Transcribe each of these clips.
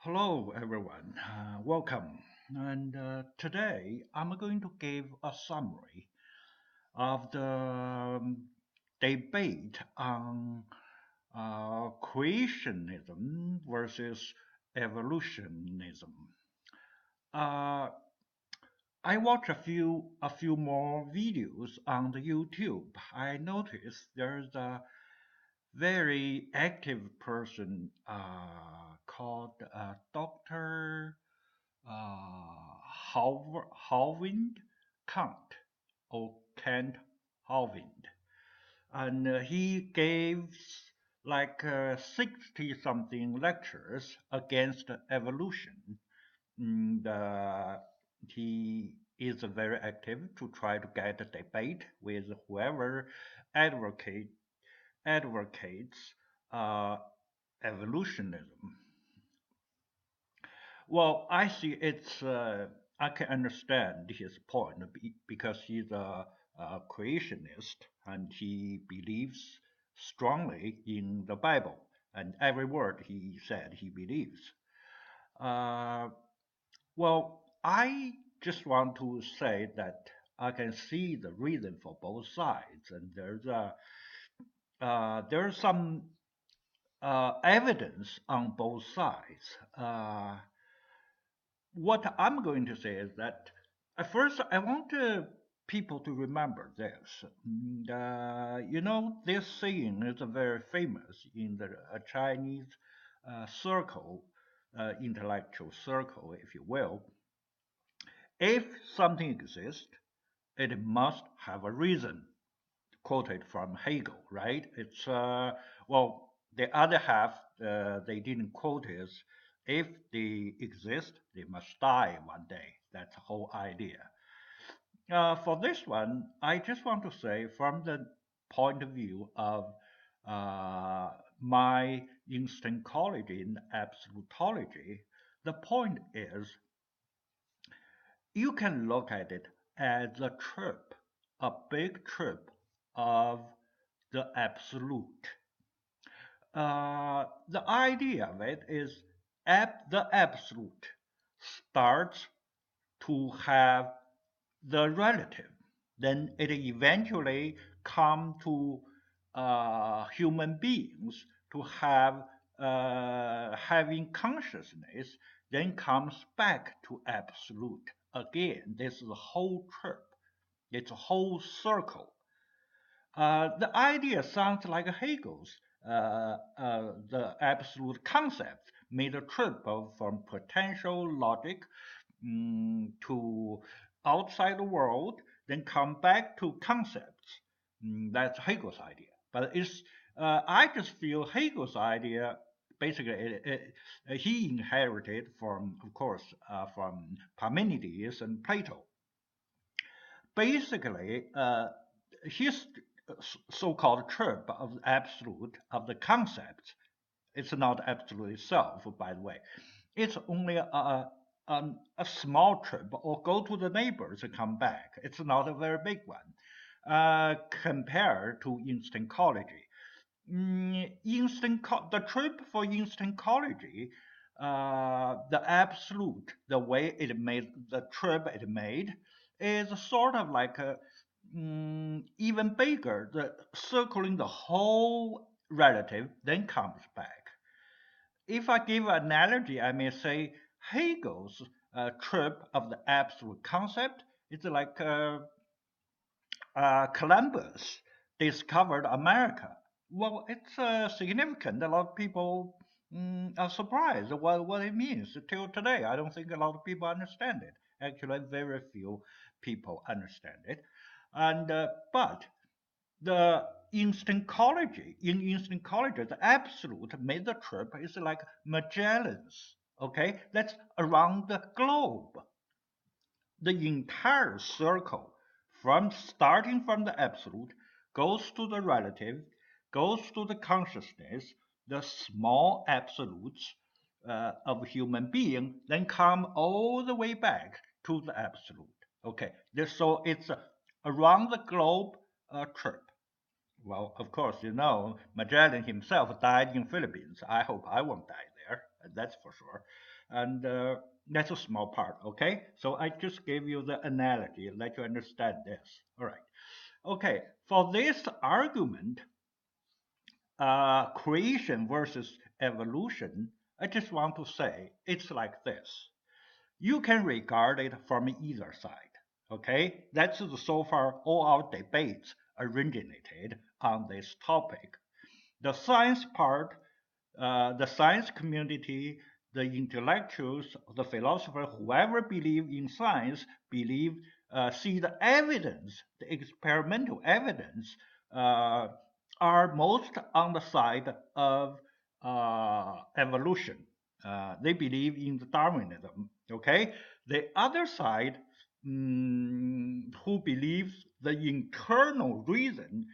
Hello, everyone. Welcome. And today I'm going to give a summary of the debate on creationism versus evolutionism. Uh, I watched a few more videos on the YouTube. I noticed there's a very active person called Dr. Halvind Kant or Kant Halvind, and he gives like 60 something lectures against evolution. And, he is very active to try to get a debate with whoever advocate advocates uh, evolutionism. Well, I see it's. I can understand his point because he's a creationist and he believes strongly in the Bible and every word he said he believes. Uh, well, I just want to say that I can see the reason for both sides, and there's some evidence on both sides. What I'm going to say is that at first I want people to remember this. This saying is very famous in the Chinese circle, intellectual circle, if you will. If something exists, it must have a reason. Quoted from Hegel, right? The other half they didn't quote is if they exist, they must die one day. That's the whole idea. For this one, I just want to say from the point of view of uh, my instancology and absolutology, the point is you can look at it as a trip, a big trip of the absolute. The idea of it is the absolute starts to have the relative. Then it eventually come to human beings to have having consciousness, then comes back to absolute again. This is a whole trip. It's a whole circle. The idea sounds like Hegel's the absolute concept made a trip from potential logic to outside the world, then come back to concepts. That's Hegel's idea. But I just feel Hegel's idea basically he inherited from, of course, from Parmenides and Plato. Basically, his so-called trip of the absolute of the concept, it's not absolute itself, by the way. It's only a small trip, or go to the neighbors and come back. It's not a very big one compared to instancology. The trip for instancology, the absolute, the way it made the trip it made, is sort of like even bigger, the circling the whole relative, then comes back. If I give an analogy, I may say Hegel's trip of the absolute concept is like Columbus discovered America. Well, it's significant. A lot of people are surprised what it means till today. I don't think a lot of people understand it. Actually, very few people understand it. And but the in instancology, the absolute made the trip is like Magellan's. Okay, that's around the globe, the entire circle from starting from the absolute goes to the relative, goes to the consciousness, the small absolutes of human being, then come all the way back to the absolute. Okay, so it's around the globe trip. Well, of course, Magellan himself died in Philippines. I hope I won't die there. that's for sure. And that's a small part, okay? So I just gave you the analogy, let you understand this. All right. Okay, for this argument, creation versus evolution, I just want to say it's like this. You can regard it from either side. Okay, that's so far all our debates originated on this topic. The science part, the science community, the intellectuals, the philosophers, whoever believe in science, see the evidence, the experimental evidence, uh, are most on the side of evolution. They believe in the Darwinism. Okay, the other side, who believes the internal reason,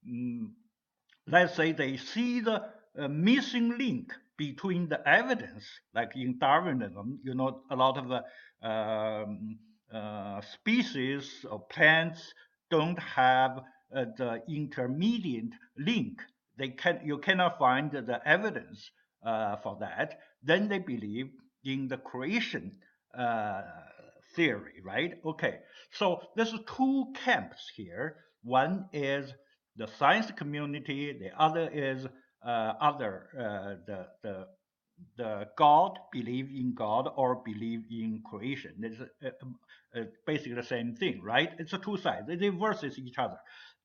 mm, let's say they see the missing link between the evidence, like in Darwinism, a lot of species of plants don't have the intermediate link. You cannot find the evidence for that. Then they believe in the creation uh, theory, right? Okay, so there's two camps here. One is the science community. The other is the God, believe in God or believe in creation. It's basically the same thing, right? It's a two sides. They versus each other.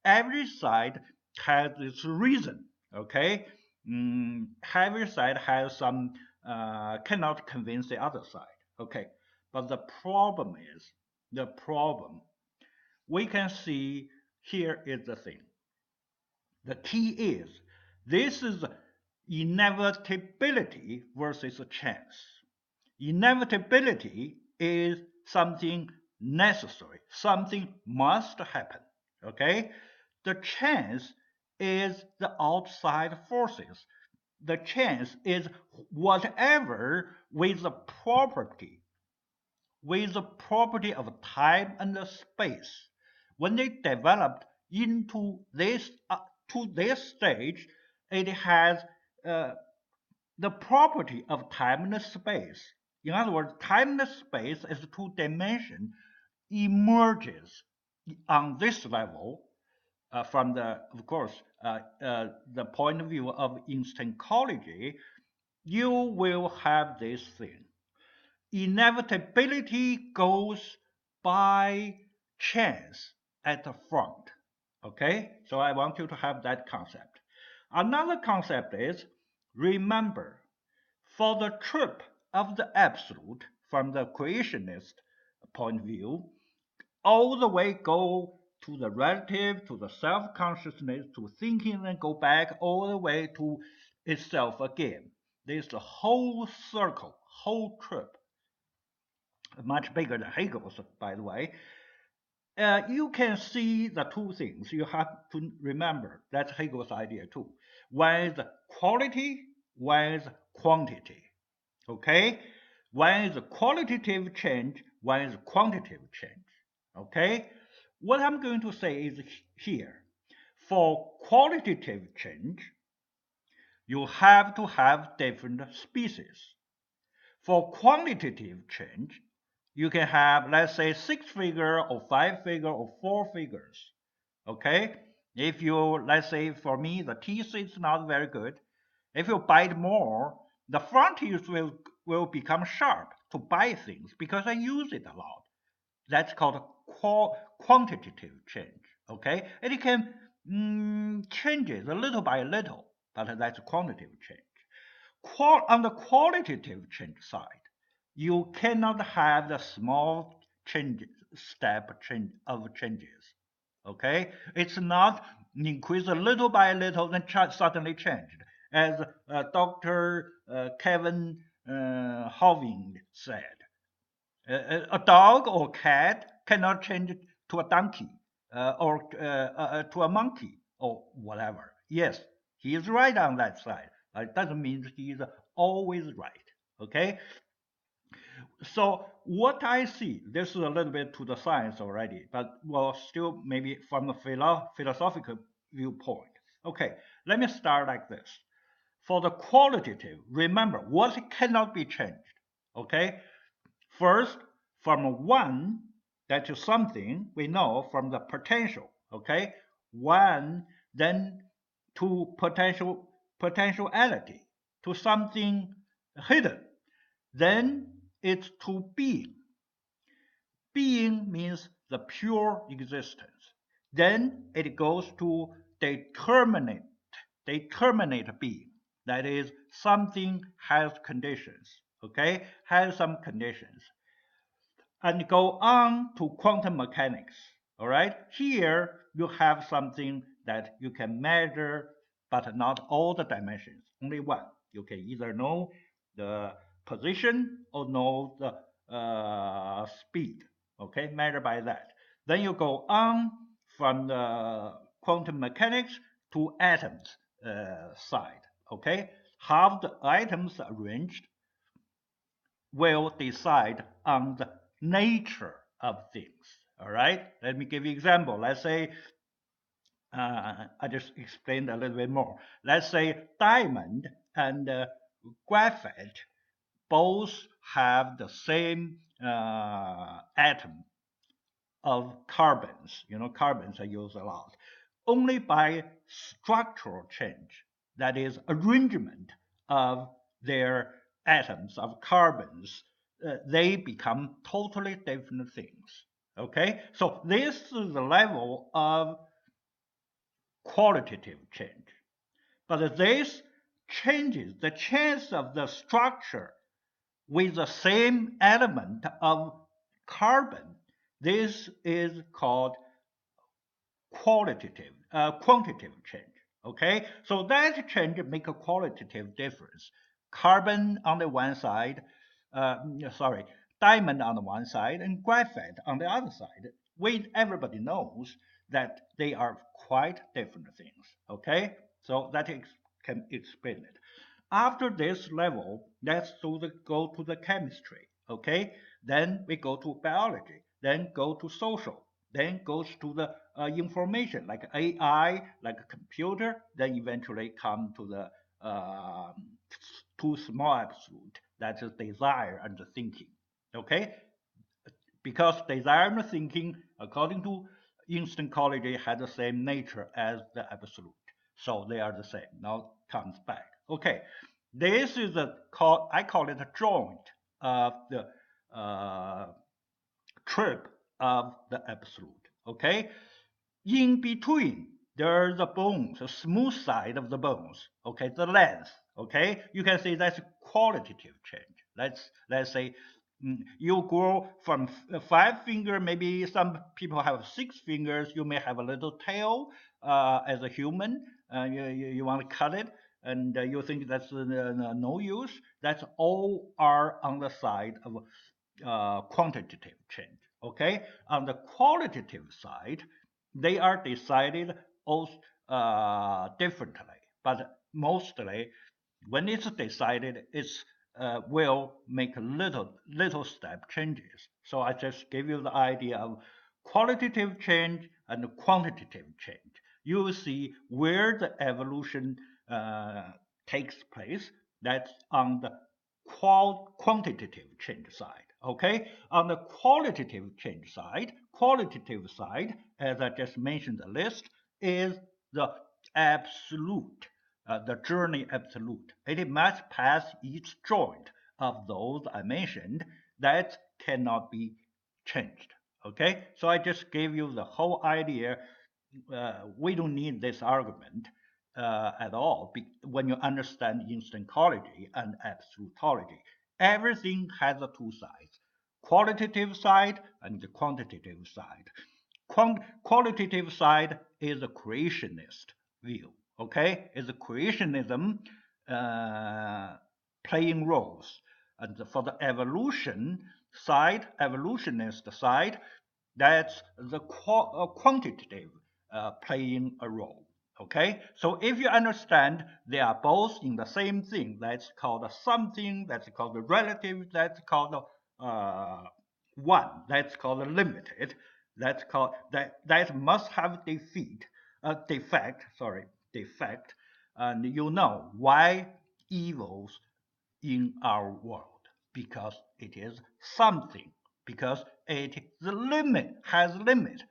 Every side has its reason. Okay, every side has some cannot convince the other side. Okay, but the problem we can see here is the thing. The key is this is inevitability versus a chance. Inevitability is something necessary, something must happen. Okay? The chance is the outside forces. The chance is whatever with the property of time and space. When they developed into this to this stage, it has uh, the property of time and space. In other words, time and space as two dimension emerges on this level from of course, the point of view of instancology. You will have this thing. Inevitability goes by chance at the front. Okay, so I want you to have that concept. Another concept is remember, for the trip of the absolute from the creationist point of view, all the way go to the relative, to the self consciousness, to thinking, and go back all the way to itself again. There's the whole circle, whole trip, much bigger than Hegel's, by the way. You can see the two things. You have to remember that's Hegel's idea too. One is quality, one is quantity. Okay? One is qualitative change, one is quantitative change. Okay? What I'm going to say is here. For qualitative change, you have to have different species. For quantitative change, you can have, let's say, 6-figure or 5-figure or 4 figures. Okay? If you, let's say, for me, the teeth is not very good. If you bite more, the front teeth will become sharp to bite things because I use it a lot. That's called quantitative change. Okay? And it can changes a little by little, but that's quantitative change. On the qualitative change side, you cannot have the small step of changes. Okay, it's not increase a little by little then suddenly changed, as Dr. Kevin Hoving said. A dog or cat cannot change to a donkey or to a monkey or whatever. Yes, he is right on that side. It doesn't mean he is always right. Okay. So what I see, this is a little bit to the science already, but well, still maybe from a philosophical viewpoint. Okay, let me start like this. For the qualitative, remember what cannot be changed. Okay, first from one, that is something we know from the potential. Okay, one, then to potentiality, to something hidden, then it's to being. Being means the pure existence. Then it goes to determinate being. That is, something has conditions, okay? Has some conditions. And go on to quantum mechanics, all right? Here you have something that you can measure, but not all the dimensions, only one. You can either know the position or know the speed, okay? Measured by that. Then you go on from the quantum mechanics to atoms side, okay? How the atoms are arranged will decide on the nature of things. All right, let me give you an example. Let's say, I just explained a little bit more. Let's say diamond and graphite both have the same atom of carbons. You know, carbons are used a lot. Only by structural change, that is, arrangement of their atoms of carbons, they become totally different things. Okay, so this is the level of qualitative change. But this changes the chance of the structure with the same element of carbon. This is called quantitative change. Okay, so that change make a qualitative difference. Carbon on the one side, sorry, diamond on the one side and graphite on the other side. Everybody knows that they are quite different things. Okay, so that can explain it. After this level, let's go to the chemistry. Okay, then we go to biology, then go to social, then goes to the information like AI, like a computer, then eventually come to the uh, two small absolute, that is desire and thinking. Okay, because desire and thinking, according to Instancology, had the same nature as the absolute, so they are the same. Now comes back. Okay, this is I call it a joint of the uh, trip of the absolute. Okay, in between there's the bones, the smooth side of the bones. Okay, the length. Okay, you can say that's qualitative change. Let's say you grow from 5 finger. Maybe some people have 6 fingers. You may have a little tail as a human. You want to cut it, and you think that's no use. That's all are on the side of quantitative change. Okay, on the qualitative side, they are decided also differently, but mostly when it's decided, it's will make little step changes. So I just give you the idea of qualitative change and quantitative change. You will see where the evolution takes place. That's on the quantitative change side. Okay, on the qualitative side, as I just mentioned, the list is the absolute, the journey absolute. It must pass each joint of those I mentioned that cannot be changed. Okay, so I just gave you the whole idea. We don't need this argument at all when you understand instancology and absolutology. Everything has the two sides, qualitative side and the quantitative side. Qualitative side is a creationist view, okay? Is a creationism playing roles. And for the evolutionist side, that's the quantitative playing a role. Okay, so if you understand they are both in the same thing, that's called a something, that's called a relative, that's called a one, that's called a limited, that's called that must have defect, and you know why evils in our world, because it is something, because has limit,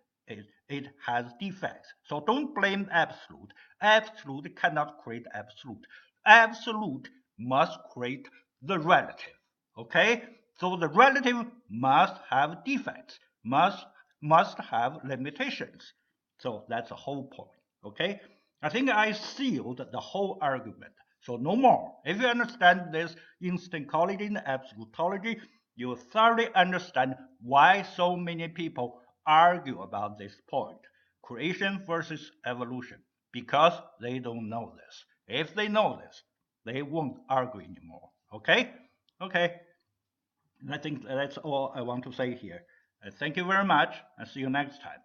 it has defects. So don't blame absolute. Absolute cannot create absolute. Absolute must create the relative. Okay? So the relative must have defects, must have limitations. So that's the whole point. Okay? I think I sealed the whole argument. So no more. If you understand this instancology and absolutology, you thoroughly understand why so many people argue about this point, creation versus evolution, because they don't know this. If they know this, they won't argue anymore. Okay? Okay. I think that's all I want to say here. Thank you very much, and see you next time.